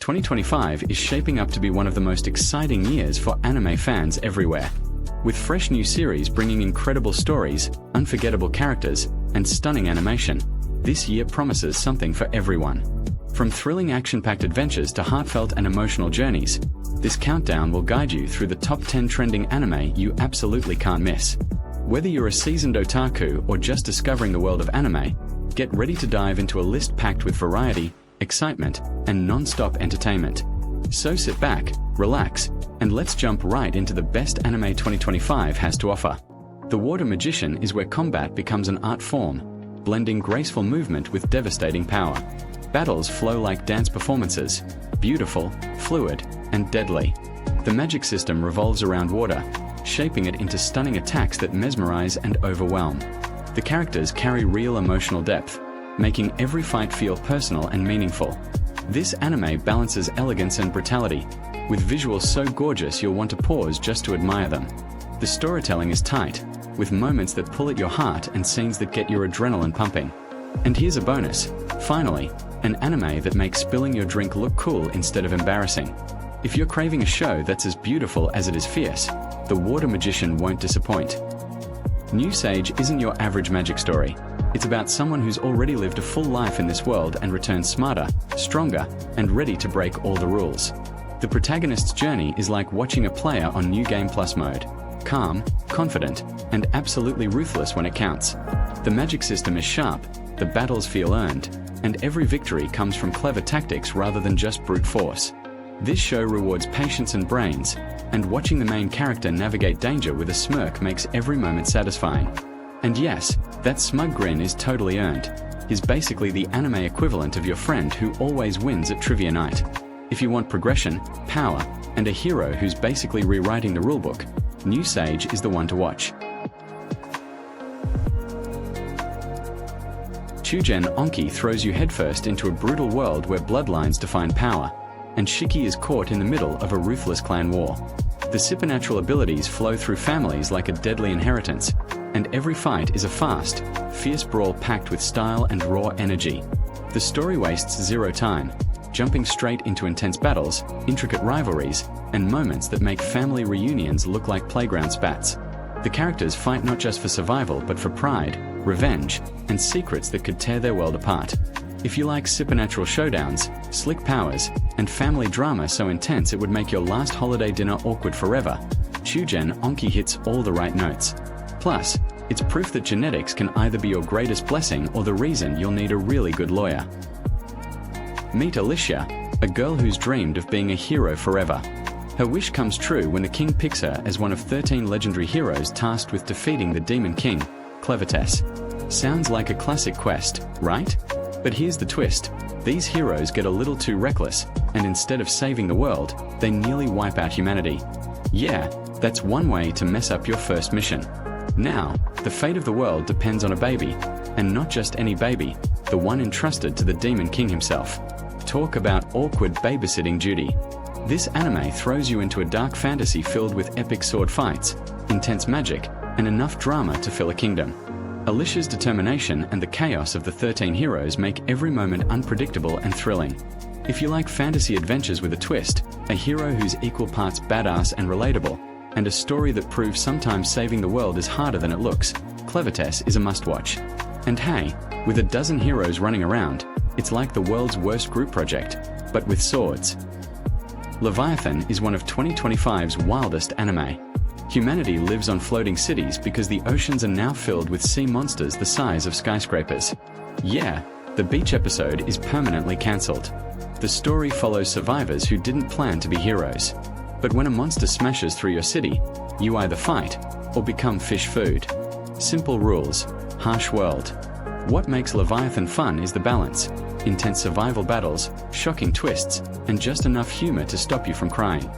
2025 is shaping up to be one of the most exciting years for anime fans everywhere. With fresh new series bringing incredible stories, unforgettable characters, and stunning animation, this year promises something for everyone. From thrilling action-packed adventures to heartfelt and emotional journeys, this countdown will guide you through the top 10 trending anime you absolutely can't miss. Whether you're a seasoned otaku or just discovering the world of anime, get ready to dive into a list packed with variety, excitement, and non-stop entertainment. So sit back, relax, and let's jump right into the best anime 2025 has to offer. The Water Magician is where combat becomes an art form, blending graceful movement with devastating power. Battles flow like dance performances, beautiful, fluid, and deadly. The magic system revolves around water, shaping it into stunning attacks that mesmerize and overwhelm. The characters carry real emotional depth, making every fight feel personal and meaningful. This anime balances elegance and brutality, with visuals so gorgeous you'll want to pause just to admire them. The storytelling is tight, with moments that pull at your heart and scenes that get your adrenaline pumping. And here's a bonus. Finally, an anime that makes spilling your drink look cool instead of embarrassing. If you're craving a show that's as beautiful as it is fierce, The Water Magician won't disappoint. New Sage isn't your average magic story. It's about someone who's already lived a full life in this world and returns smarter, stronger, and ready to break all the rules. The protagonist's journey is like watching a player on New Game Plus mode. Calm, confident, and absolutely ruthless when it counts. The magic system is sharp, the battles feel earned, and every victory comes from clever tactics rather than just brute force. This show rewards patience and brains, and watching the main character navigate danger with a smirk makes every moment satisfying. And yes, that smug grin is totally earned. He's basically the anime equivalent of your friend who always wins at trivia night. If you want progression, power, and a hero who's basically rewriting the rulebook, New Sage is the one to watch. Chugen Onki throws you headfirst into a brutal world where bloodlines define power, and Shiki is caught in the middle of a ruthless clan war. The supernatural abilities flow through families like a deadly inheritance, and every fight is a fast, fierce brawl packed with style and raw energy. The story wastes zero time, jumping straight into intense battles, intricate rivalries, and moments that make family reunions look like playground spats. The characters fight not just for survival but for pride, revenge, and secrets that could tear their world apart. If you like supernatural showdowns, slick powers, and family drama so intense it would make your last holiday dinner awkward forever, Chugen Onki hits all the right notes. Plus, it's proof that genetics can either be your greatest blessing or the reason you'll need a really good lawyer. Meet Alicia, a girl who's dreamed of being a hero forever. Her wish comes true when the king picks her as one of 13 legendary heroes tasked with defeating the Demon King, Clevertess. Sounds like a classic quest, right? But here's the twist. These heroes get a little too reckless, and instead of saving the world, they nearly wipe out humanity. Yeah, that's one way to mess up your first mission. Now, the fate of the world depends on a baby, and not just any baby, the one entrusted to the Demon King himself. Talk about awkward babysitting duty. This anime throws you into a dark fantasy filled with epic sword fights, intense magic, and enough drama to fill a kingdom. Alicia's determination and the chaos of the 13 heroes make every moment unpredictable and thrilling. If you like fantasy adventures with a twist, a hero who's equal parts badass and relatable, and a story that proves sometimes saving the world is harder than it looks, Clevertess is a must-watch. And hey, with a dozen heroes running around, it's like the world's worst group project, but with swords. Leviathan is one of 2025's wildest anime. Humanity lives on floating cities because the oceans are now filled with sea monsters the size of skyscrapers. Yeah, the beach episode is permanently cancelled. The story follows survivors who didn't plan to be heroes. But when a monster smashes through your city, you either fight or become fish food. Simple rules, harsh world. What makes Leviathan fun is the balance. Intense survival battles, shocking twists, and just enough humor to stop you from crying.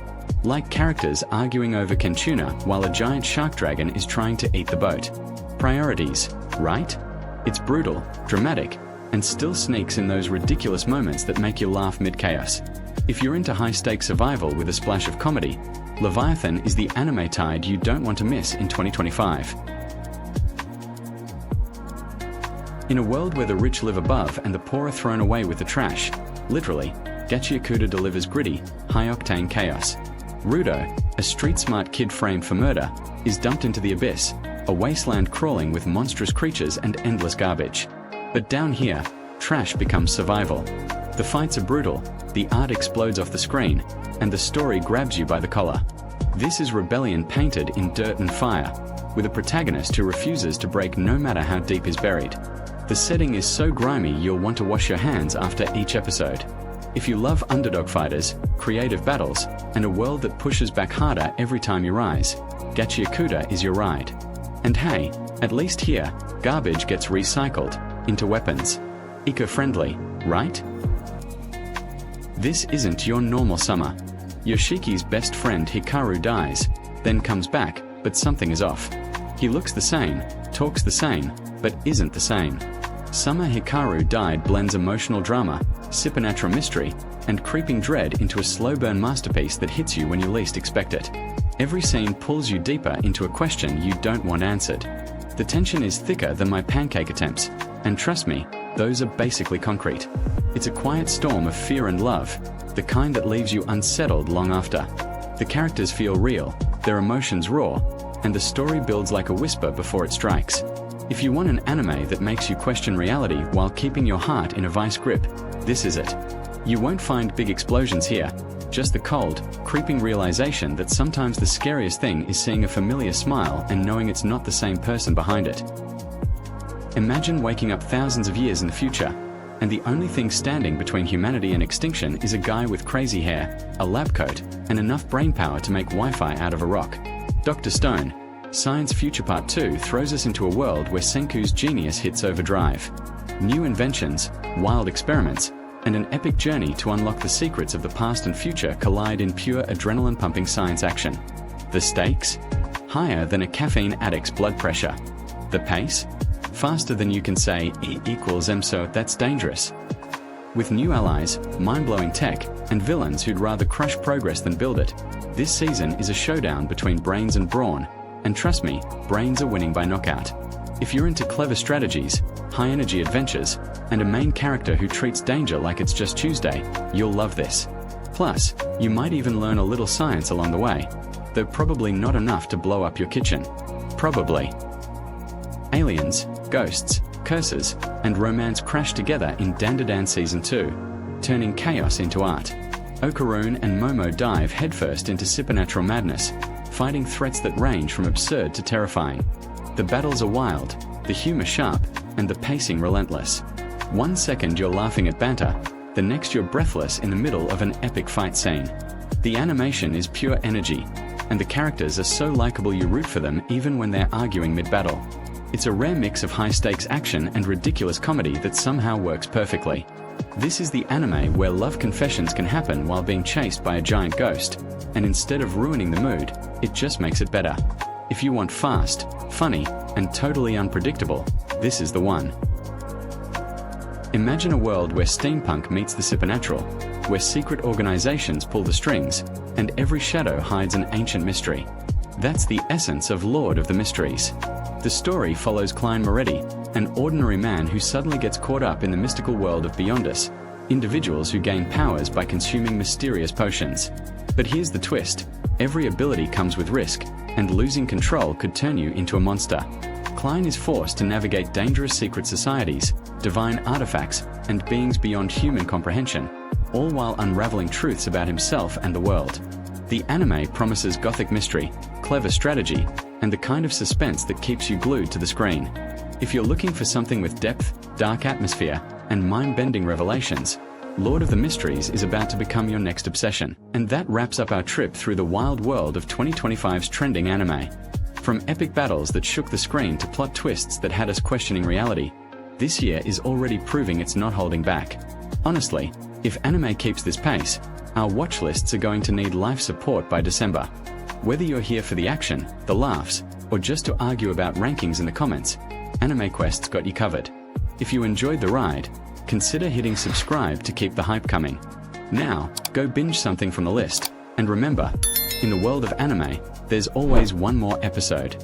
Like characters arguing over Kenchuna while a giant shark dragon is trying to eat the boat. Priorities, right? It's brutal, dramatic, and still sneaks in those ridiculous moments that make you laugh mid-chaos. If you're into high-stakes survival with a splash of comedy, Leviathan is the anime tide you don't want to miss in 2025. In a world where the rich live above and the poor are thrown away with the trash, literally, Gachiakuda delivers gritty, high-octane chaos. Rudo, a street-smart kid framed for murder, is dumped into the abyss, a wasteland crawling with monstrous creatures and endless garbage. But down here, trash becomes survival. The fights are brutal, the art explodes off the screen, and the story grabs you by the collar. This is rebellion painted in dirt and fire, with a protagonist who refuses to break no matter how deep is buried. The setting is so grimy you'll want to wash your hands after each episode. If you love underdog fighters, creative battles, and a world that pushes back harder every time you rise, Gachiakuda is your ride. And hey, at least here, garbage gets recycled into weapons. Eco-friendly, right? This isn't your normal summer. Yoshiki's best friend Hikaru dies, then comes back, but something is off. He looks the same, talks the same, but isn't the same. Summer Hikaru Died blends emotional drama, supernatural mystery, and creeping dread into a slow-burn masterpiece that hits you when you least expect it. Every scene pulls you deeper into a question you don't want answered. The tension is thicker than my pancake attempts, and trust me, those are basically concrete. It's a quiet storm of fear and love, the kind that leaves you unsettled long after. The characters feel real, their emotions raw, and the story builds like a whisper before it strikes. If you want an anime that makes you question reality while keeping your heart in a vice grip, this is it. You won't find big explosions here, just the cold, creeping realization that sometimes the scariest thing is seeing a familiar smile and knowing it's not the same person behind it. Imagine waking up thousands of years in the future, and the only thing standing between humanity and extinction is a guy with crazy hair, a lab coat, and enough brainpower to make Wi-Fi out of a rock. Dr. Stone, Science Future Part 2 throws us into a world where Senku's genius hits overdrive. New inventions, wild experiments, and an epic journey to unlock the secrets of the past and future collide in pure adrenaline-pumping science action. The stakes? Higher than a caffeine addict's blood pressure. The pace? Faster than you can say E equals M, so that's dangerous. With new allies, mind-blowing tech, and villains who'd rather crush progress than build it, this season is a showdown between brains and brawn, and trust me, brains are winning by knockout. If you're into clever strategies, high-energy adventures, and a main character who treats danger like it's just Tuesday, you'll love this. Plus, you might even learn a little science along the way, though probably not enough to blow up your kitchen. Probably. Aliens, ghosts, curses, and romance crash together in Dandadan Season 2, turning chaos into art. Okaroon and Momo dive headfirst into supernatural madness, fighting threats that range from absurd to terrifying. The battles are wild, the humor sharp, and the pacing relentless. 1 second you're laughing at banter, the next you're breathless in the middle of an epic fight scene. The animation is pure energy, and the characters are so likable you root for them even when they're arguing mid-battle. It's a rare mix of high-stakes action and ridiculous comedy that somehow works perfectly. This is the anime where love confessions can happen while being chased by a giant ghost, and instead of ruining the mood, it just makes it better. If you want fast, funny, and totally unpredictable, this is the one. Imagine a world where steampunk meets the supernatural, where secret organizations pull the strings, and every shadow hides an ancient mystery. That's the essence of Lord of the Mysteries. The story follows Klein Moretti, an ordinary man who suddenly gets caught up in the mystical world of Beyondus, individuals who gain powers by consuming mysterious potions. But here's the twist: every ability comes with risk, and losing control could turn you into a monster. Klein is forced to navigate dangerous secret societies, divine artifacts, and beings beyond human comprehension, all while unraveling truths about himself and the world. The anime promises gothic mystery, clever strategy, and the kind of suspense that keeps you glued to the screen. If you're looking for something with depth, dark atmosphere, and mind-bending revelations, Lord of the Mysteries is about to become your next obsession. And that wraps up our trip through the wild world of 2025's trending anime. From epic battles that shook the screen to plot twists that had us questioning reality, this year is already proving it's not holding back. Honestly, if anime keeps this pace, our watch lists are going to need life support by December. Whether you're here for the action, the laughs, or just to argue about rankings in the comments, Anime Quest's got you covered. If you enjoyed the ride, consider hitting subscribe to keep the hype coming. Now, go binge something from the list, and remember, in the world of anime, there's always one more episode.